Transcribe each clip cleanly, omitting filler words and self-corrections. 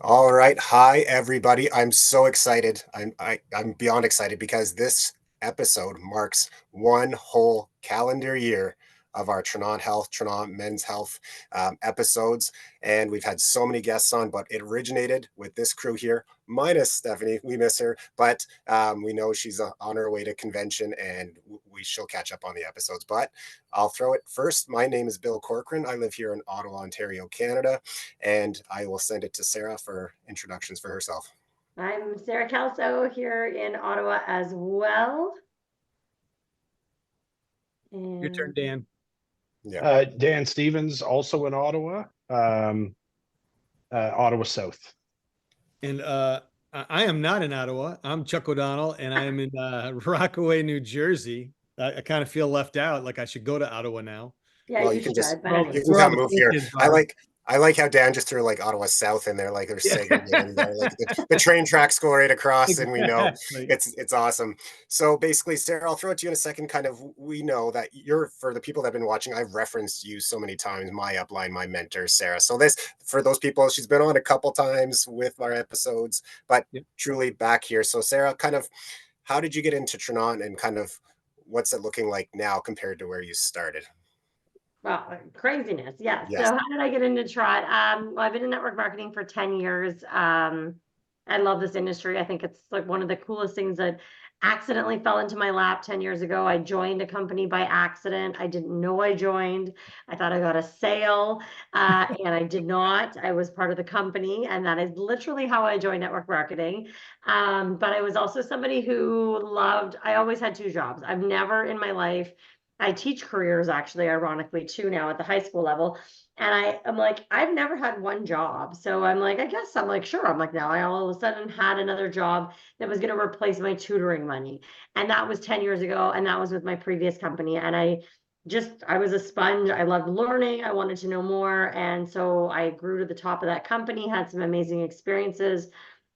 All right. Hi, everybody. I'm so excited. I'm beyond excited because this episode marks one whole calendar year of our Tranont Health, Tranont Men's Health episodes. And we've had so many guests on, but it originated with this crew here, minus Stephanie. We miss her, but we know she's on her way to convention and we she'll catch up on the episodes. But I'll throw it first. My name is Bill Corcoran. I live here in Ottawa, Ontario, Canada, and I will send it to Sarah for introductions for herself. I'm Sarah Kelso here in Ottawa as well. Your turn, And Dan. Yeah. Dan Stevens, also in Ottawa, Ottawa South. And I am not in Ottawa. I'm Chuck O'Donnell, and I am in Rockaway, New Jersey. I kind of feel left out, like I should go to Ottawa now. yeah, Well, you you can should, just but Well, you anyways. can where all come the move cool here. kids I are. like I like how Dan just threw like Ottawa South in there, like they're Yeah. segregated there. Like the train tracks go right across, and we know Exactly. it's awesome. So basically, Sarah, I'll throw it to you in a second. Kind of, we know that you're, for the people that have been watching, I've referenced you so many times, my upline, my mentor, Sarah. So this, for those people, she's been on a couple times with our episodes, but Yep. truly back here. So Sarah, kind of, how did you get into Tranont, and kind of what's it looking like now compared to where you started? Well, craziness. Yes. So Yes. how did I get into Trot? Well, I've been in network marketing for 10 years. I love this industry. I think it's like one of the coolest things that accidentally fell into my lap 10 years ago. I joined a company by accident. I didn't know I joined. I thought I got a sale, and I did not. I was part of the company, and that is literally how I joined network marketing. But I was also somebody who loved, I always had two jobs. I've never in my life, I teach careers actually, ironically, too, now at the high school level. And I'm like, I've never had one job. So I'm like, I guess I'm like, sure. I'm like, now I all of a sudden had another job that was going to replace my tutoring money. And that was 10 years ago. And that was with my previous company. And I was a sponge. I loved learning. I wanted to know more. And so I grew to the top of that company, had some amazing experiences,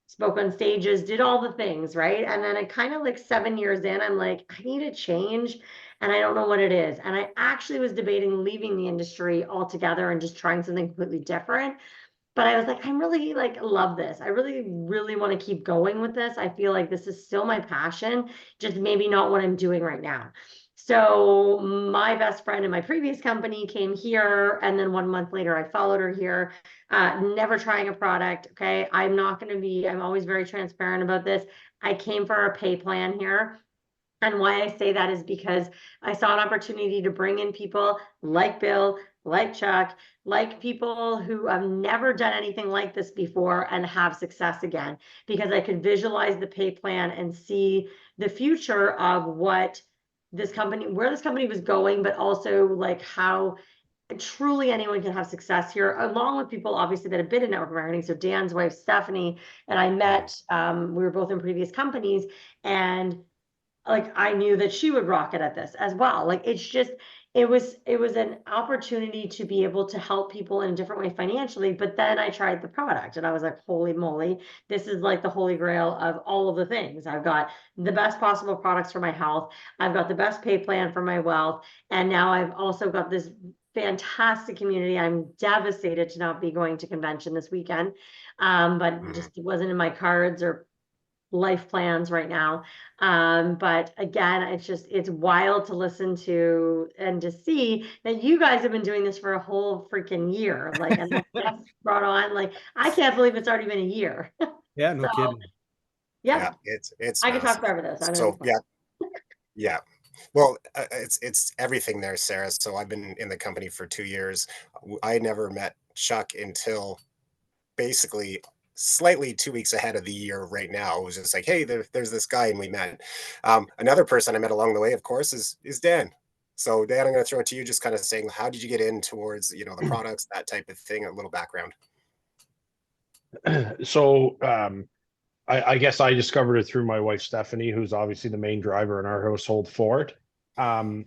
spoke on stages, did all the things, right? And then I kind of like 7 years in, I'm like, I need a change and I don't know what it is. And I actually was debating leaving the industry altogether and just trying something completely different. But I was like, I'm really like, love this. I really, really want to keep going with this. I feel like this is still my passion, just maybe not what I'm doing right now. So my best friend in my previous company came here, and then 1 month later, I followed her here. Never trying a product. Okay, I'm not going to be. I'm always very transparent about this. I came for a pay plan here. And why I say that is because I saw an opportunity to bring in people like Bill, like Chuck, like people who have never done anything like this before and have success again, because I could visualize the pay plan and see the future of what this company, where this company was going, but also like how truly anyone can have success here, along with people obviously that have been in network marketing. So Dan's wife, Stephanie, and I met, we were both in previous companies, and like I knew that she would rock it at this as well. Like it's just it was an opportunity to be able to help people in a different way financially. But then I tried the product and I was like, holy moly, this is like the holy grail of all of the things. I've got the best possible products for my health. I've got the best pay plan for my wealth. And now I've also got this fantastic community. I'm devastated to not be going to convention this weekend. But just it wasn't in my cards or life plans right now. But again, it's wild to listen to and to see that you guys have been doing this for a whole freaking year. Like, and that's brought on, like, I can't believe it's already been a year. Yeah, So no kidding. Yeah, yeah, it's I could talk massive. forever though, so I'm gonna be So quiet. yeah, yeah. Well, it's everything there, Sarah. So I've been in the company for 2 years. I never met Chuck until basically slightly 2 weeks ahead of the year right now. It was just like, hey, there's this guy, and we met. Another person I met along the way, of course, is Dan. So Dan, I'm going to throw it to you, just kind of saying, how did you get in towards the products, that type of thing, a little background. So I guess I discovered it through my wife Stephanie, who's obviously the main driver in our household for it. Um,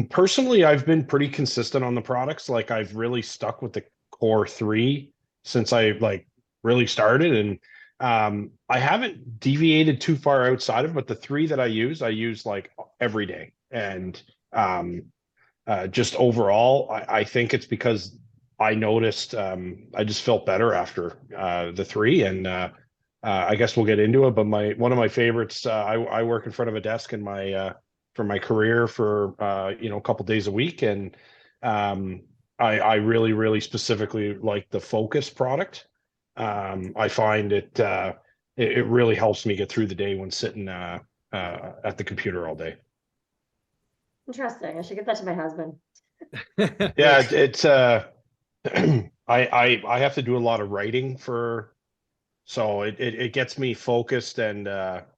Personally, I've been pretty consistent on the products. Like I've really stuck with the core three since I like really started, and I haven't deviated too far outside of. But the three that I use like every day, and just overall, I think it's because I noticed I just felt better after the three, and I guess we'll get into it. But one of my favorites, I work in front of a desk in my for my career for a couple days a week, and um, I really specifically like the Focus product. I find it really helps me get through the day when sitting at the computer all day. Interesting. I should get that to my husband. Yeah, it's I have to do a lot of writing so it gets me focused, and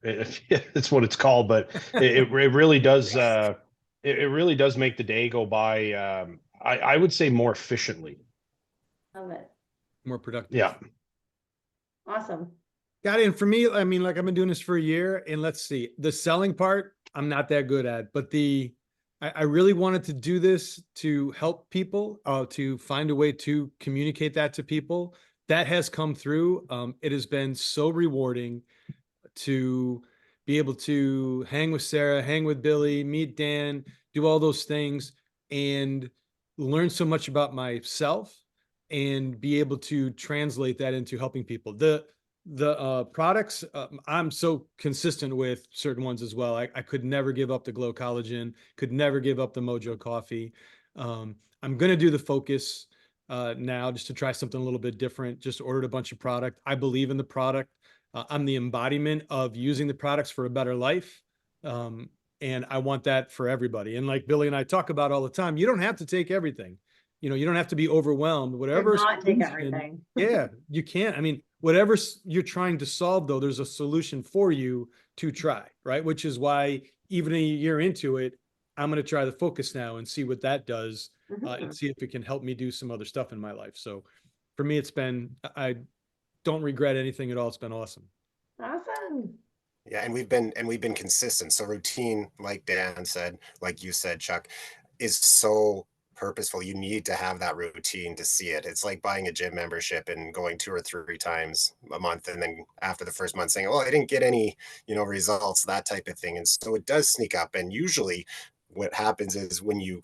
it's what it's called, but it really does it really does make the day go by I would say more efficiently. Love it. More productive. Yeah. Awesome. Got it. And for me, I mean, like I've been doing this for a year, and let's see, the selling part, I'm not that good at, but I really wanted to do this to help people, to find a way to communicate that to people. That has come through. It has been so rewarding to be able to hang with Sarah, hang with Billy, meet Dan, do all those things, and learn so much about myself and be able to translate that into helping people. The products, I'm so consistent with certain ones as well. I could never give up the Glow Collagen, could never give up the Mojo Coffee. I'm going to do the Focus now just to try something a little bit different. Just ordered a bunch of product. I believe in the product. I'm the embodiment of using the products for a better life. And I want that for everybody. And like Billy and I talk about all the time, you don't have to take everything. You don't have to be overwhelmed. Whatever. Not take everything. Yeah, you can't. I mean, whatever you're trying to solve, though, there's a solution for you to try, right? Which is why even a year into it, I'm going to try the Focus now and see what that does, and see if it can help me do some other stuff in my life. So for me, I don't regret anything at all. It's been awesome. Awesome. Yeah, and we've been consistent. So routine, like Dan said, like you said, Chuck, is so purposeful. You need to have that routine to see it. It's like buying a gym membership and going 2 or 3 times a month, and then after the first month saying, "Oh, I didn't get any, results," that type of thing. And so it does sneak up. And usually, what happens is when you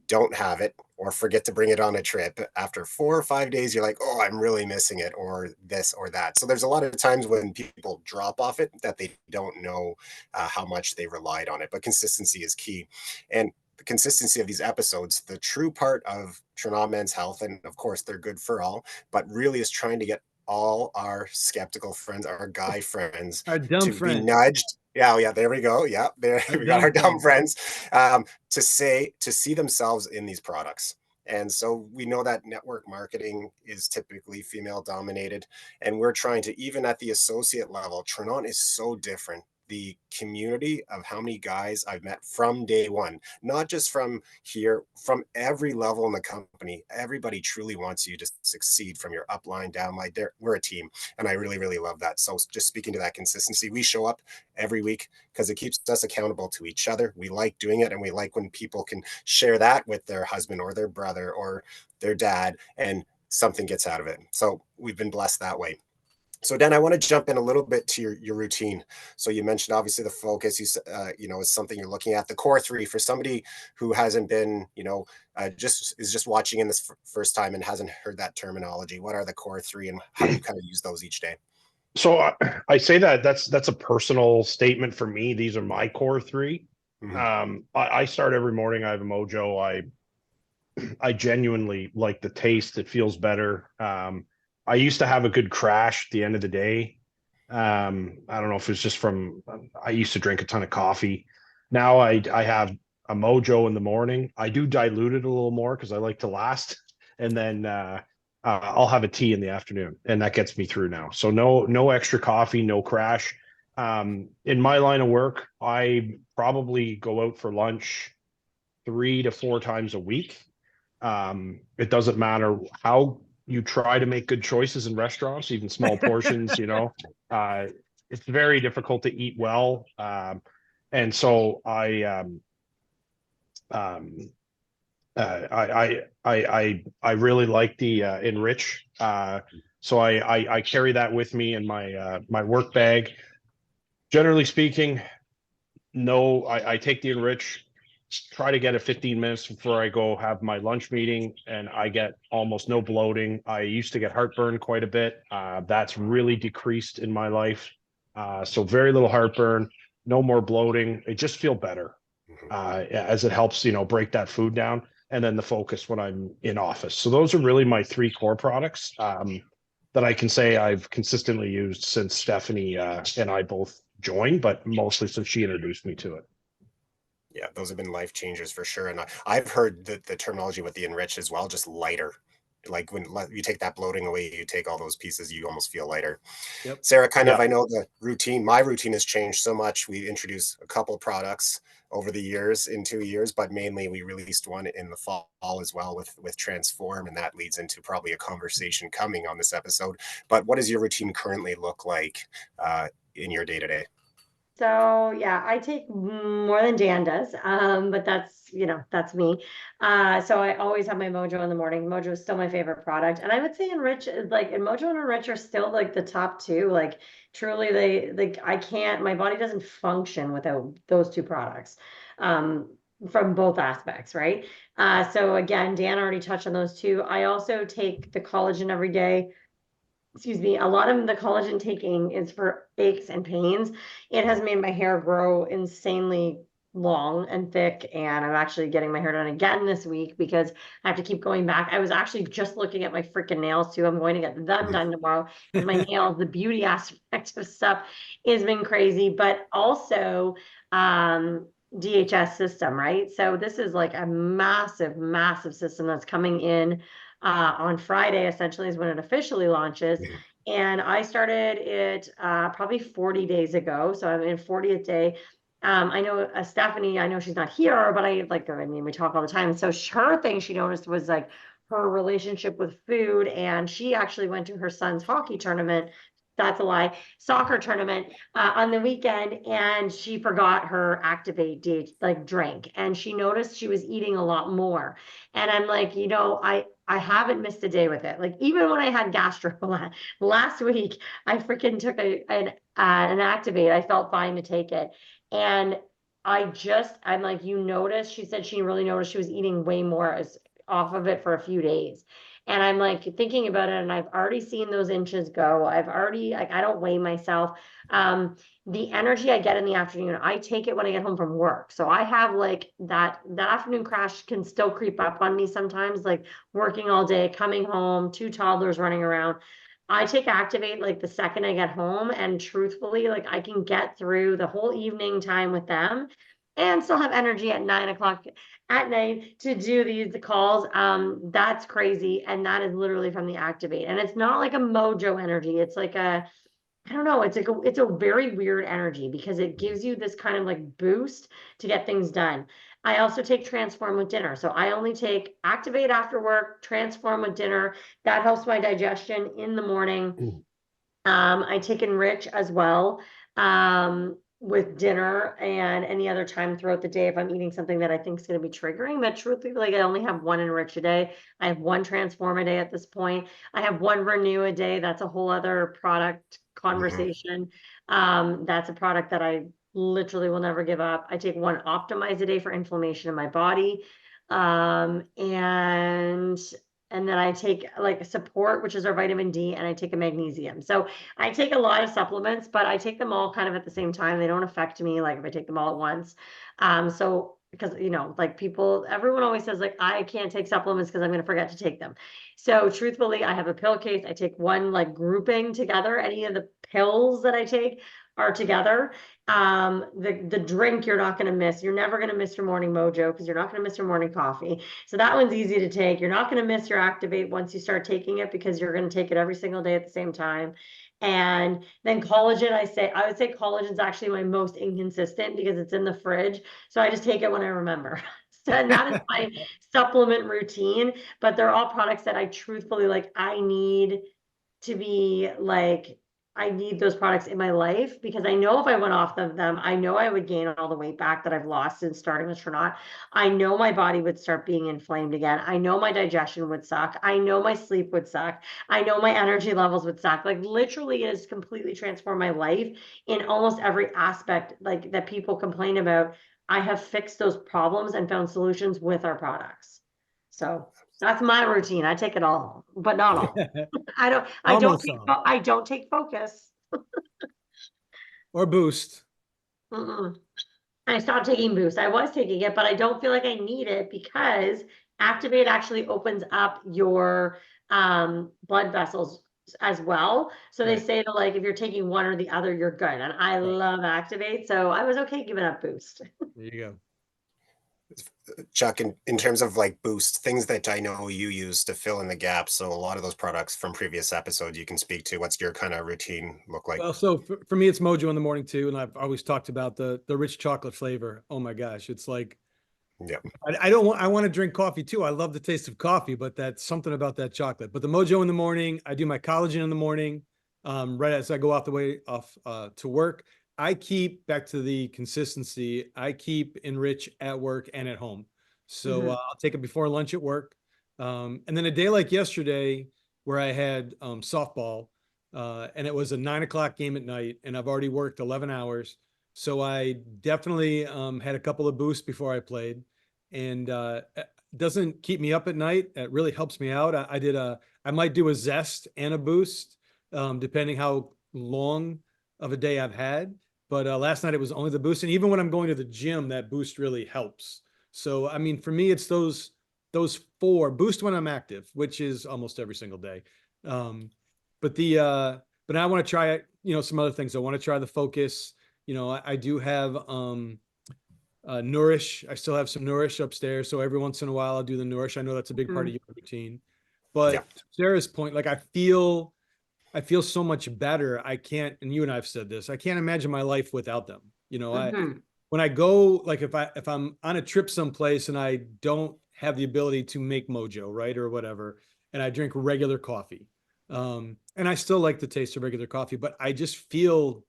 don't have it or forget to bring it on a trip, after 4 or 5 days you're like, oh, I'm really missing it, or this or that. So there's a lot of times when people drop off it that they don't know how much they relied on it, but consistency is key. And the consistency of these episodes, the true part of Tranont Men's Health, and of course they're good for all, but really is trying to get all our skeptical friends, our guy friends, Our dumb to be friend. nudged. Yeah, yeah, there we go. Yeah, there Our we got our dumb friend. friends, to see themselves in these products. And so we know that network marketing is typically female dominated, and we're trying to, even at the associate level, Tranont is so different. The community of how many guys I've met from day one, not just from here, from every level in the company, everybody truly wants you to succeed from your upline, downline. We're a team, and I really love that. So just speaking to that consistency, we show up every week because it keeps us accountable to each other. We like doing it, and we like when people can share that with their husband or their brother or their dad, and something gets out of it. So we've been blessed that way. So Dan, I want to jump in a little bit to your routine. So you mentioned obviously the Focus, is something you're looking at. The core three, for somebody who hasn't been, just watching in this first time and hasn't heard that terminology. What are the core three, and how do you kind of use those each day? So I say that's a personal statement for me. These are my core three. Mhm. I start every morning. I have a Mojo. I genuinely like the taste. It feels better. I used to have a good crash at the end of the day. I don't know if it's just from I used to drink a ton of coffee. Now I have a Mojo in the morning. I do dilute it a little more because I like to last, and then I'll have a tea in the afternoon, and that gets me through now. So no extra coffee, no crash. In my line of work, I probably go out for lunch 3 to 4 times a week. It doesn't matter how you try to make good choices in restaurants, even small portions, it's very difficult to eat well. And so um, I really like the Enrich. So I carry that with me in my work bag. Generally speaking, no, I take the Enrich try to get it 15 minutes before I go have my lunch meeting, and I get almost no bloating. I used to get heartburn quite a bit. That's really decreased in my life. So very little heartburn, no more bloating. I just feel better as it helps, break that food down, and then the focus when I'm in office. So those are really my three core products that I can say I've consistently used since Stephanie and I both joined, but mostly since she introduced me to it. Yeah, those have been life changers for sure. And I've heard the terminology with the enrich as well, just lighter. Like when you take that bloating away, you take all those pieces, you almost feel lighter. Yep. Sarah, kind of, Yeah. I know my routine has changed so much. We introduced a couple products over the years in 2 years, but mainly we released one in the fall as well with Transform, and that leads into probably a conversation coming on this episode. But what does your routine currently look like in your day to day? So yeah, I take more than Dan does, but that's me. So I always have my Mojo in the morning. Mojo is still my favorite product, and I would say Enrich is like, and Mojo and Enrich are still like the top two. Like truly, they like I can't. My body doesn't function without those two products, from both aspects, right? So again, Dan already touched on those two. I also take the collagen every day. Excuse me, a lot of the collagen taking is for aches and pains. It has made my hair grow insanely long and thick, and I'm actually getting my hair done again this week because I have to keep going back. I was actually just looking at my freaking nails too. I'm going to get them done tomorrow because my nails, the beauty aspect of stuff has been crazy, but also DHS system, right? So this is like a massive, massive system that's coming in on Friday, essentially, is when it officially launches. And I started it probably 40 days ago. So I'm in 40th day. I know Stephanie, I know she's not here, but I mean, we talk all the time. So her thing she noticed was like her relationship with food. And she actually went to her son's hockey tournament. That's a lie. Soccer tournament on the weekend, and she forgot her Activate drink, and she noticed she was eating a lot more. And I'm like, I haven't missed a day with it. Like even when I had gastro last week, I freaking took an Activate. I felt fine to take it, and I'm like, you noticed? She said she really noticed she was eating way more as off of it for a few days. And I'm like thinking about it, and I've already seen those inches go. I've already, like, I don't weigh myself. The energy I get in the afternoon, I take it when I get home from work. So I have like that afternoon crash can still creep up on me sometimes, like working all day, coming home, two toddlers running around. I take Activate like the second I get home, and truthfully, like I can get through the whole evening time with them and still have energy at 9 o'clock at night to do these calls. That's crazy. And that is literally from the Activate. And it's not like a Mojo energy. It's like I don't know, it's a very weird energy because it gives you this kind of like boost to get things done. I also take Transform with dinner. So I only take Activate after work, Transform with dinner. That helps my digestion in the morning. I take Enrich as well with dinner and any other time throughout the day if I'm eating something that I think is going to be triggering. But truthfully, like I only have one Enrich a day. I have one Transform a day at this point. I have one Renew a day. That's a whole other product conversation. That's a product that I literally will never give up. I take one Optimize a day for inflammation in my body. And then I take like support, which is our vitamin D, and I take a magnesium. So I take a lot of supplements, but I take them all kind of at the same time. They don't affect me like if I take them all at once. So because like everyone always says like I can't take supplements because I'm going to forget to take them. So truthfully, I have a pill case. I take one like grouping together. Any of the pills that I take are together. The drink you're not going to miss. You're never going to miss your morning Mojo because you're not going to miss your morning coffee. So that one's easy to take. You're not going to miss your Activate once you start taking it because you're going to take it every single day at the same time. And then collagen, I would say collagen is actually my most inconsistent because it's in the fridge. So I just take it when I remember. So, and that is my supplement routine, but they're all products that I truthfully like, I need to be like, I need those products in my life because I know if I went off of them, I know I would gain all the weight back that I've lost since starting with Tranont. I know my body would start being inflamed again. I know my digestion would suck. I know my sleep would suck. I know my energy levels would suck. Like literally it has completely transformed my life in almost every aspect like that people complain about. I have fixed those problems and found solutions with our products. So that's my routine. I take it all, but not all. Almost all. I don't take focus. Or boost. Mm-mm. I stopped taking Boost. I was taking it, but I don't feel like I need it because Activate actually opens up your blood vessels as well. So they Right. say that like if you're taking one or the other, you're good. And I love Activate, so I was okay giving up Boost. There you go. Chuck, in terms of like boost, things that I know you use to fill in the gaps. So a lot of those products from previous episodes you can speak to. What's your kind of routine look like? Well, so for me, it's Mojo in the morning too, and I've always talked about the rich chocolate flavor. Oh my gosh, it's like Yeah. I don't want I want to drink coffee too. I love the taste of coffee, but that's something about that chocolate. But the Mojo in the morning, I do my collagen in the morning, right as I go off the way off to work. I keep back to the consistency. I keep Enrich at work and at home. So I'll take it before lunch at work, and then a day like yesterday where I had softball, and it was a 9 o'clock game at night, and I've already worked 11 hours. So I definitely had a couple of boosts before I played, and it doesn't keep me up at night. It really helps me out. I might do a zest and a boost, depending how long of a day I've had. But last night it was only the boost, and even when I'm going to the gym, that boost really helps. So I mean, for me, it's those four boost when I'm active, which is almost every single day. Um, but I want to try some other things. I want to try the focus. I do have Nourish. I still have some Nourish upstairs. So every once in a while I'll do the Nourish. I know that's a big part of your routine. But Yeah. to Sarah's point, like I feel so much better. I can't, and you and I've said this, I can't imagine my life without them. When I go, like if I'm on a trip someplace and I don't have the ability to make Mojo, right, or whatever, and I drink regular coffee. And I still like the taste of regular coffee, but I just feel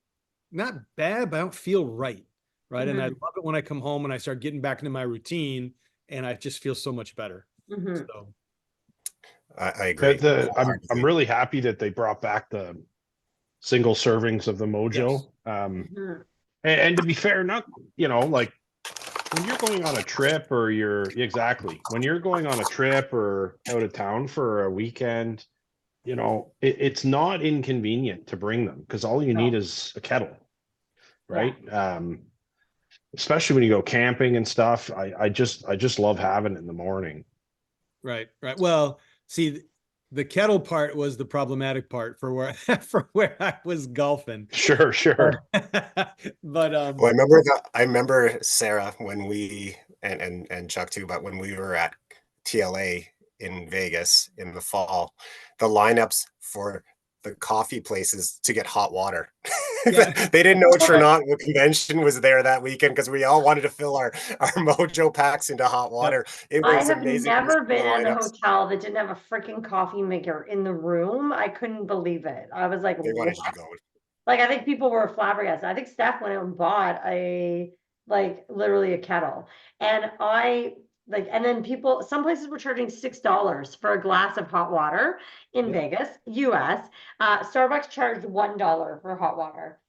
not bad, but I don't feel right. Right. And I love it when I come home and I start getting back into my routine and I just feel so much better. So I agree. I'm really happy that they brought back the single servings of the Mojo. yes. And to be fair, not like when you're going on a trip or when you're going on a trip or out of town for a weekend, it's not inconvenient to bring them because all you need is a kettle, right? Especially when you go camping and stuff. I just love having it in the morning. Right. Well, see, the kettle part was the problematic part for where for where I was golfing. Sure. But Well, I remember Sarah when we and Chuck too, but when we were at TLA in Vegas in the fall, the lineups for the coffee places to get hot water. Yeah. They didn't know Tranont Convention was there that weekend because we all wanted to fill our Mojo packs into hot water. It I was have amazing. never The been in a lineups. hotel that didn't have a freaking coffee maker in the room. I couldn't believe it. I was like, They what? wanted you to go. Like, I think people were flabbergasted. I think Steph went out and bought literally a kettle. And and then some places were charging $6 for a glass of hot water in Vegas, US. Starbucks charged $1 for hot water.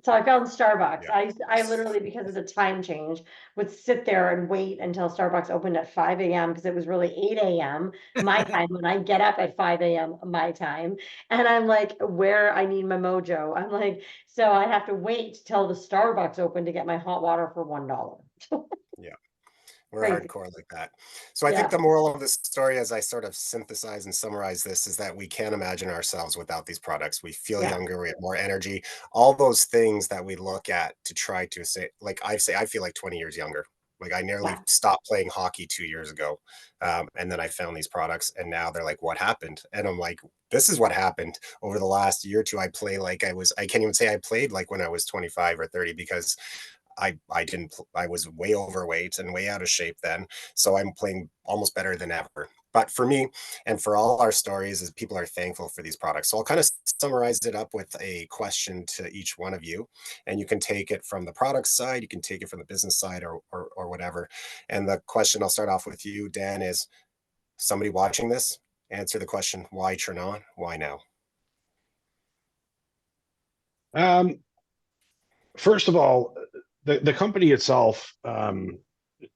So I found Starbucks. Yeah. I literally, because of the time change, would sit there and wait until Starbucks opened at 5 a.m. because it was really 8 a.m. my time when I get up at 5 a.m. my time. And I'm like, where I need my Mojo. I'm like, so I have to wait till the Starbucks open to get my hot water for $1. Yeah. We're Crazy. hardcore like that. So I think the moral of this story, as I sort of synthesize and summarize this, is that we can't imagine ourselves without these products. We feel younger, we have more energy, all those things that we look at to try to say, like I say, I feel like 20 years younger. Like I nearly stopped playing hockey 2 years ago. And then I found these products and now they're like, what happened? And I'm like, this is what happened over the last year or two. I play like I can't even say I played like when I was 25 or 30 because I was way overweight and way out of shape then. So I'm playing almost better than ever. But for me and for all our stories is people are thankful for these products. So I'll kind of summarize it up with a question to each one of you. And you can take it from the product side, you can take it from the business side or whatever. And the question I'll start off with you, Dan, is somebody watching this, answer the question, why Tranont? Why now? First of all, the company itself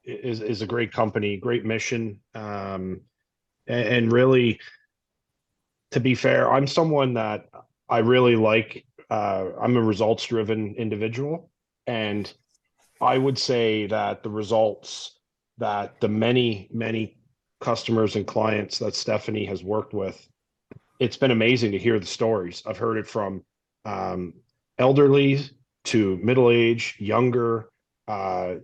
is a great company, great mission, and really, to be fair, I'm someone that I really like. I'm a results driven individual, and I would say that the results that the many customers and clients that Stephanie has worked with, it's been amazing to hear the stories. I've heard it from um, elderly to middle age, younger, uh,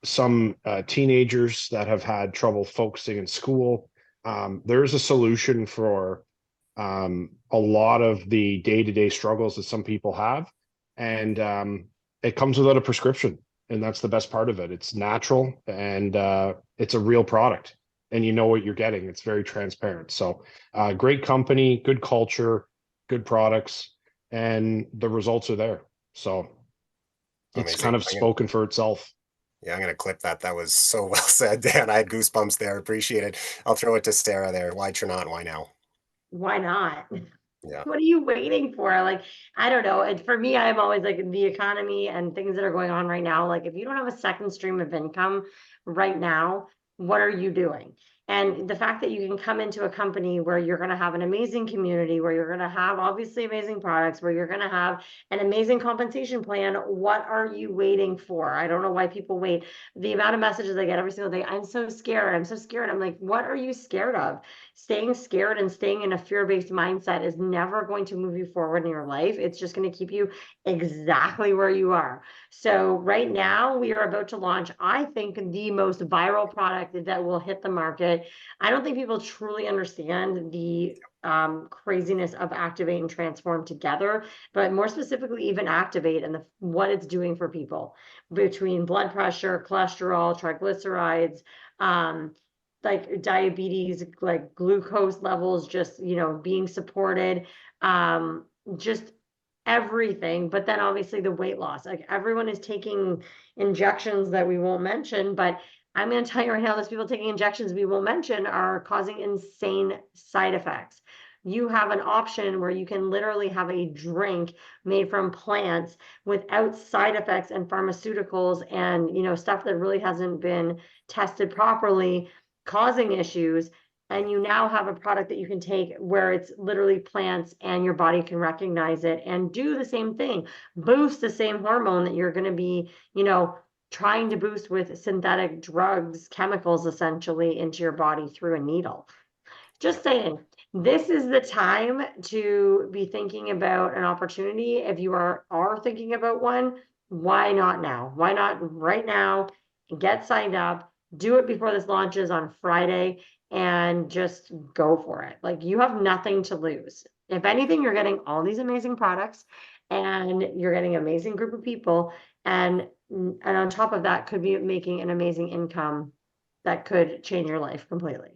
some teenagers that have had trouble focusing in school. There's a solution for a lot of the day-to-day struggles that some people have, and it comes without a prescription, and that's the best part of it. It's natural, and it's a real product, and you know what you're getting. It's very transparent. So great company, good culture, good products, and the results are there. So it's Amazing. kind of spoken for itself. Yeah, I'm gonna clip that. That was so well said, Dan. I had goosebumps there. Appreciate it. I'll throw it to Sarah there. Why Tranont? Why now? Why not? Yeah. What are you waiting for? Like, I don't know. And for me, I'm always like the economy and things that are going on right now. Like, if you don't have a second stream of income right now, what are you doing? And the fact that you can come into a company where you're going to have an amazing community, where you're going to have obviously amazing products, where you're going to have an amazing compensation plan, what are you waiting for? I don't know why people wait. The amount of messages I get every single day, I'm so scared. I'm so scared. I'm like, what are you scared of? Staying scared and staying in a fear-based mindset is never going to move you forward in your life. It's just going to keep you exactly where you are. So right now we are about to launch, I think, the most viral product that will hit the market. I don't think people truly understand the craziness of activate and transform together, but more specifically even activate and what it's doing for people between blood pressure, cholesterol, triglycerides, like diabetes, like glucose levels, just, being supported, just everything. But then obviously the weight loss, like everyone is taking injections that we won't mention, but I'm going to tell you right now, those people taking injections we won't mention are causing insane side effects. You have an option where you can literally have a drink made from plants without side effects and pharmaceuticals and, stuff that really hasn't been tested properly, causing issues. And you now have a product that you can take where it's literally plants and your body can recognize it and do the same thing, boost the same hormone that you're going to be, trying to boost with synthetic drugs, chemicals essentially into your body through a needle. Just saying, this is the time to be thinking about an opportunity. If you are thinking about one, why not now? Why not right now? Get signed up, do it before this launches on Friday, and just go for it. Like, you have nothing to lose. If anything, you're getting all these amazing products and you're getting an amazing group of people. And on top of that, could be making an amazing income that could change your life completely.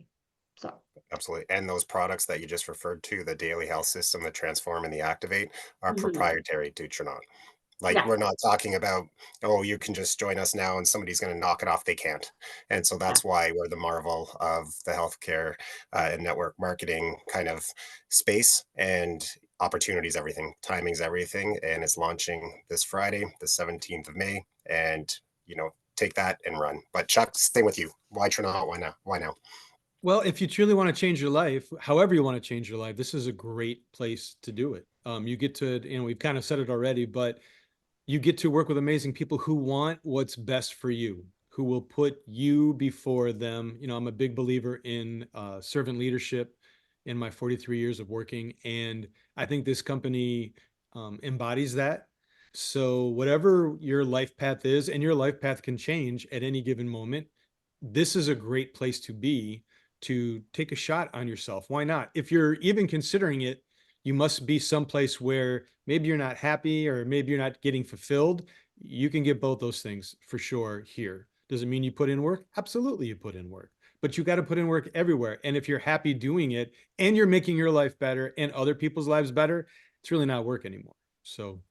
So Absolutely. And those products that you just referred to, the daily health system, the transform and the activate, are proprietary to Tranont. Like, yeah, we're not talking about, oh, you can just join us now and somebody's going to knock it off. They can't. And so yeah. that's why we're the marvel of the healthcare and network marketing kind of space, and opportunities, everything. Timing's everything. And it's launching this Friday, the 17th of May. And, take that and run. But Chuck, same with you. Why Tranont? Why now? Why now? Well, if you truly want to change your life, however you want to change your life, this is a great place to do it. You get to, we've kind of said it already, but you get to work with amazing people who want what's best for you, who will put you before them. I'm a big believer in servant leadership in my 43 years of working, and I think this company embodies that. So whatever your life path is, and your life path can change at any given moment, this is a great place to be, to take a shot on yourself. Why not? If you're even considering it, you must be someplace where maybe you're not happy or maybe you're not getting fulfilled. You can get both those things for sure here. Does it mean you put in work? Absolutely, you put in work, but you got to put in work everywhere. And if you're happy doing it and you're making your life better and other people's lives better, it's really not work anymore. So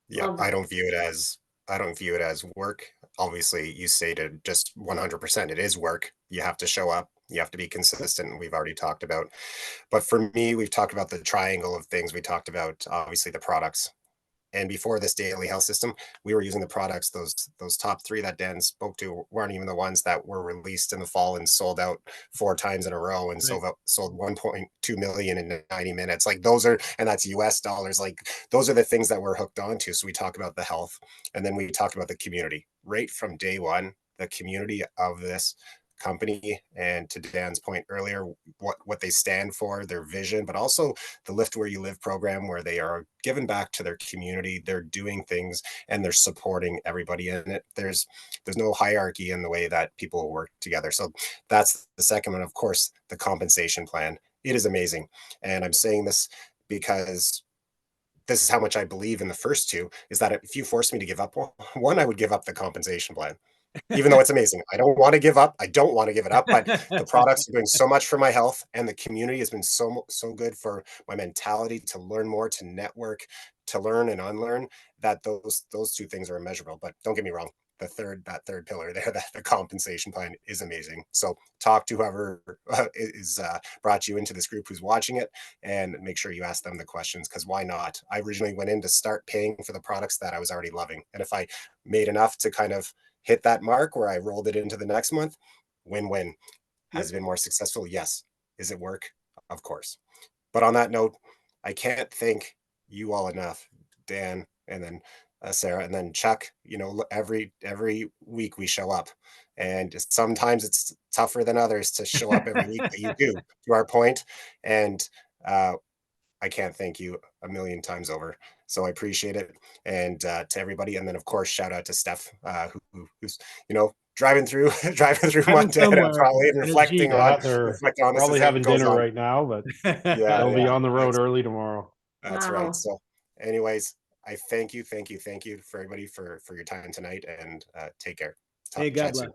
Yeah, I don't view it as work. Obviously, you stated just 100%. It is work. You have to show up. You have to be consistent. We've already talked about. But for me, we've talked about the triangle of things. We talked about obviously the products. And before this daily health system, we were using the products. Those top 3 that Dan spoke to weren't even the ones that were released in the fall and sold out 4 times in a row and Right. sold 1.2 million in 90 minutes. Like those are, and that's US dollars. Like those are the things that we're hooked onto. So we talk about the health, and then we talk about the community right from day one. The community of this company, and to Dan's point earlier, what they stand for, their vision, but also the Lift Where You Live program, where they are giving back to their community, they're doing things and they're supporting everybody in it. There's no hierarchy in the way that people work together. So that's the second one. Of course, the compensation plan, it is amazing. And I'm saying this because this is how much I believe in the first two, is that if you force me to give up one, I would give up the compensation plan, even though it's amazing. I don't want to give up. I don't want to give it up, but the products are doing so much for my health, and the community has been so good for my mentality to learn more, to network, to learn and unlearn, that those two things are immeasurable. But don't get me wrong, that third pillar there, that the compensation plan is amazing. So talk to whoever is brought you into this group who's watching it, and make sure you ask them the questions, because why not? I originally went in to start paying for the products that I was already loving, and if I made enough to kind of hit that mark where I rolled it into the next month, win-win. Has it been more successful? Yes. Is it work? Of course. But on that note, I can't thank you all enough, Dan, and then Sarah, and then Chuck. You know, every week we show up, and sometimes it's tougher than others to show up every week, but you do, to our point. And uh, I can't thank you a million times over. So I appreciate it. And to everybody. And then of course, shout out to Steph, who's, driving through driving through Driving Montana, somewhere probably, and in a Jeep. Yeah, they're reflecting on this probably as it having goes dinner on. right now, but Yeah, they'll be yeah. on the road early tomorrow. That's right. Wow. So anyways, I thank you for everybody for your time tonight, and take care. Hey, God Chat bless. soon.